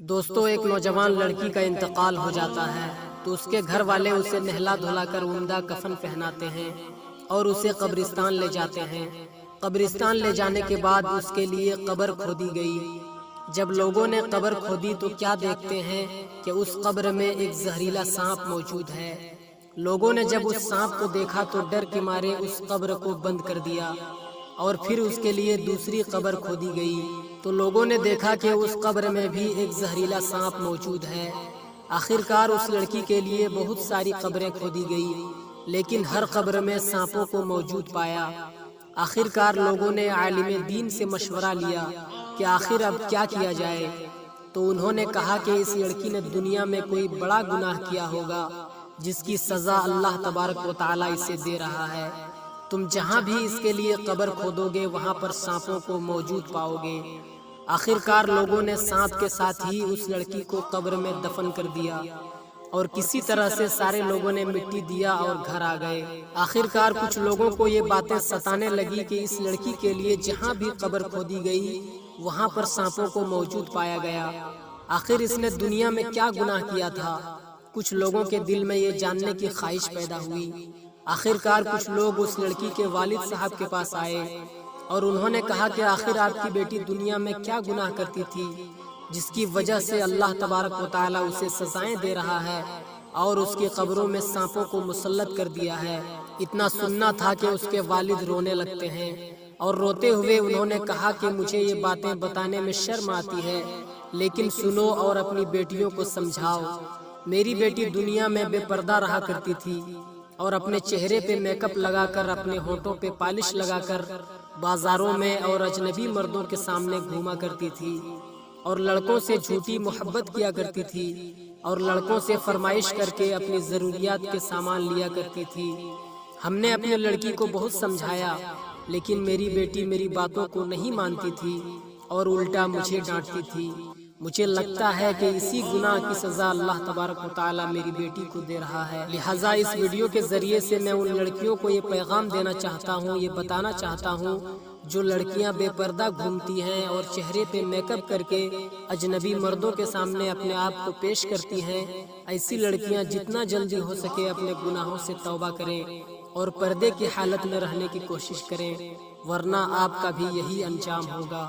دوستو، ایک نوجوان لڑکی کا انتقال ہو جاتا ہے تو اس کے گھر والے اسے نہلا دھلا کر عمدہ کفن پہناتے ہیں اور اسے قبرستان لے جاتے ہیں۔ قبرستان لے جانے کے بعد اس کے لیے قبر کھودی گئی۔ جب لوگوں نے قبر کھودی تو کیا دیکھتے ہیں کہ اس قبر میں ایک زہریلا سانپ موجود ہے۔ لوگوں نے جب اس سانپ کو دیکھا تو ڈر کے مارے اس قبر کو بند کر دیا اور پھر اس کے لیے دوسری قبر کھودی گئی تو لوگوں نے دیکھا کہ اس قبر میں بھی ایک زہریلا سانپ موجود ہے۔ آخرکار اس لڑکی کے لیے بہت ساری قبریں کھودی گئی لیکن ہر قبر میں سانپوں کو موجود پایا۔ آخرکار لوگوں نے عالم دین سے مشورہ لیا کہ آخر اب کیا کیا جائے، تو انہوں نے کہا کہ اس لڑکی نے دنیا میں کوئی بڑا گناہ کیا ہوگا جس کی سزا اللہ تبارک و تعالی اسے دے رہا ہے۔ تم جہاں بھی اس کے لیے قبر کھودو گے وہاں پر سانپوں کو موجود پاؤ گے۔ آخرکار لوگوں نے سانپ کے ساتھ ہی اس لڑکی کو قبر میں دفن کر دیا اور کسی طرح سے سارے لوگوں نے مٹی دیا اور گھر آ گئے۔ آخرکار کچھ لوگوں کو یہ باتیں ستانے لگی کہ اس لڑکی کے لیے جہاں بھی قبر کھودی گئی وہاں پر سانپوں کو موجود پایا گیا۔ آخر اس نے دنیا میں کیا گناہ کیا تھا؟ کچھ لوگوں کے دل میں یہ جاننے کی خواہش پیدا ہوئی۔ آخرکار کچھ لوگ اس لڑکی کے والد صاحب کے پاس آئے اور انہوں نے کہا کہ آخر آپ کی بیٹی دنیا میں کیا گناہ کرتی تھی جس کی وجہ سے اللہ تبارک و تعالی اسے سزائیں دے رہا ہے اور اس کی قبروں میں سانپوں کو مسلط کر دیا ہے۔ اتنا سننا تھا کہ اس کے والد رونے لگتے ہیں اور روتے ہوئے انہوں نے کہا کہ مجھے یہ باتیں بتانے میں شرم آتی ہے لیکن سنو اور اپنی بیٹیوں کو سمجھاؤ۔ میری بیٹی دنیا میں بے پردہ رہا کرتی تھی اور اپنے چہرے پہ میک اپ لگا کر، اپنے ہونٹوں پہ پالش لگا کر بازاروں میں اور اجنبی مردوں کے سامنے گھوما کرتی تھی اور لڑکوں سے جھوٹی محبت کیا کرتی تھی اور لڑکوں سے فرمائش کر کے اپنی ضروریات کے سامان لیا کرتی تھی۔ ہم نے اپنے لڑکی کو بہت سمجھایا لیکن میری بیٹی میری باتوں کو نہیں مانتی تھی اور الٹا مجھے ڈانٹتی تھی۔ مجھے لگتا ہے کہ اسی گناہ کی سزا اللہ تبارک و تعالی میری بیٹی کو دے رہا ہے۔ لہٰذا اس ویڈیو کے ذریعے سے میں ان لڑکیوں کو یہ پیغام دینا چاہتا ہوں، یہ بتانا چاہتا ہوں جو لڑکیاں بے پردہ گھومتی ہیں اور چہرے پہ میک اپ کر کے اجنبی مردوں کے سامنے اپنے آپ کو پیش کرتی ہیں، ایسی لڑکیاں جتنا جلدی ہو سکے اپنے گناہوں سے توبہ کریں اور پردے کی حالت میں رہنے کی کوشش کریں، ورنہ آپ کا بھی یہی انجام ہوگا۔